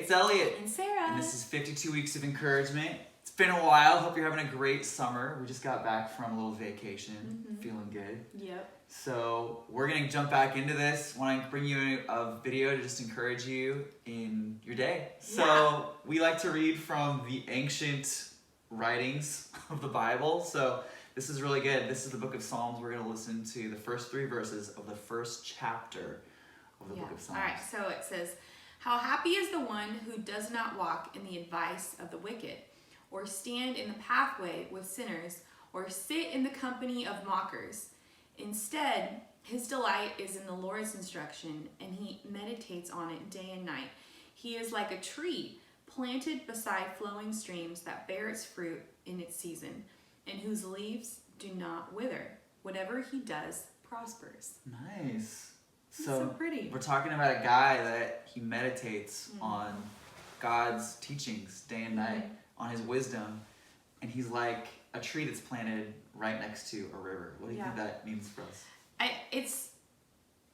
it's Elliot. And Sarah. And this is 52 Weeks of Encouragement. It's been a while. Hope you're having a great summer. We just got back from a little vacation. Feeling good. Yep. So we're going to jump back into this. Want to bring you a video to just encourage you in your day. So we like to read from the ancient writings of the Bible. So this is really good. This is the book of Psalms. We're going to listen to the first 3 verses of the first chapter of the book of Psalms. All right, so it says, "How happy is the one who does not walk in the advice of the wicked, or stand in the pathway with sinners, or sit in the company of mockers. Instead, his delight is in the Lord's instruction, and he meditates on it day and night. He is like a tree planted beside flowing streams that bear its fruit in its season, and whose leaves do not wither. Whatever he does prospers." Nice. So pretty. We're talking about a guy that he meditates on God's teachings day and night, on his wisdom, and he's like a tree that's planted right next to a river. What do you think that means for us?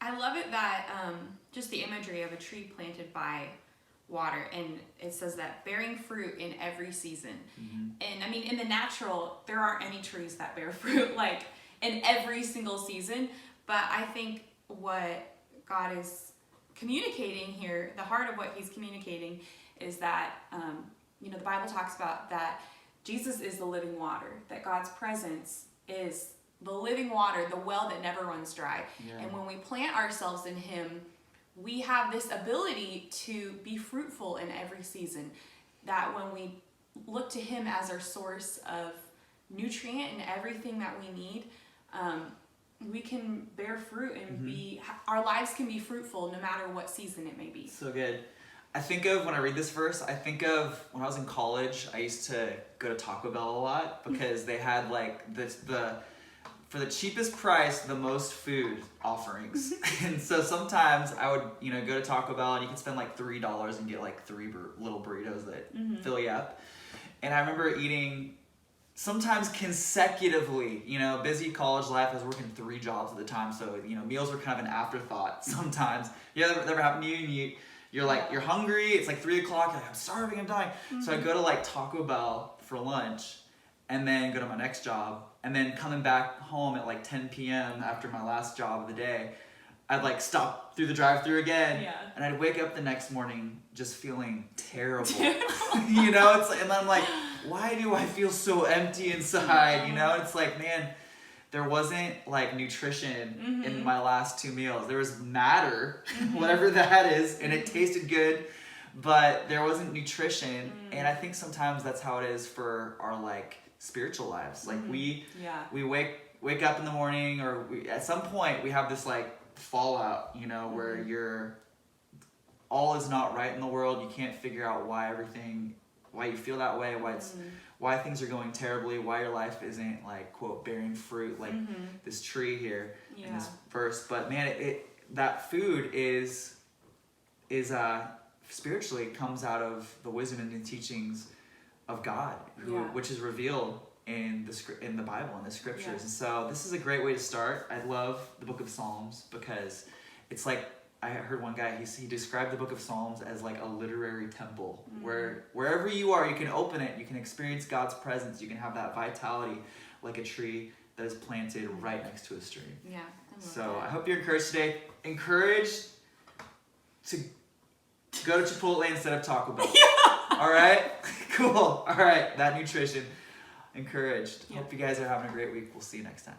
I love it that just the imagery of a tree planted by water, and it says that bearing fruit in every season. And I mean, in the natural, there aren't any trees that bear fruit like in every single season, but I think what God is communicating here, the heart of what he's communicating, is that the Bible talks about that Jesus is the living water, that God's presence is the living water, the well that never runs dry. And when we plant ourselves in him, we have this ability to be fruitful in every season. That when we look to him as our source of nutrient and everything that we need, we can bear fruit and our lives can be fruitful no matter what season it may be. So good. I think of, when I read this verse, I think of when I was in college, I used to go to Taco Bell a lot because they had like for the cheapest price, the most food offerings. And so sometimes I would, go to Taco Bell and you could spend like $3 and get like 3 little burritos that fill you up. And I remember eating sometimes consecutively, busy college life. I was working 3 jobs at the time. So, meals were kind of an afterthought sometimes. That ever happened to you? You're like, you're hungry. It's like 3 o'clock. You're like, I'm starving, I'm dying. So I go to like Taco Bell for lunch and then go to my next job. And then coming back home at like 10 p.m. after my last job of the day, I'd like stop through the drive-thru again. And I'd wake up the next morning just feeling terrible. It's like, and I'm like, why do I feel so empty inside? It's like, man, there wasn't like nutrition in my last 2 meals. There was matter, whatever that is, and it tasted good, but there wasn't nutrition. And I think sometimes that's how it is for our like spiritual lives. Like we wake up in the morning, or at some point we have this like fallout, where all is not right in the world. You can't figure out why you feel that way, why things are going terribly, why your life isn't like, quote, bearing fruit like this tree here in this verse. But man, that food is spiritually comes out of the wisdom and the teachings of God, which is revealed in the Bible, in the scriptures. And so this is a great way to start. I love the book of Psalms because it's like, I heard one guy, he described the book of Psalms as like a literary temple, where wherever you are, you can open it, you can experience God's presence, you can have that vitality like a tree that is planted right next to a stream. So I hope you're encouraged today. Encouraged to go to Chipotle instead of Taco Bell. All right? Cool. All right. That nutrition. Encouraged. Hope you guys are having a great week. We'll see you next time.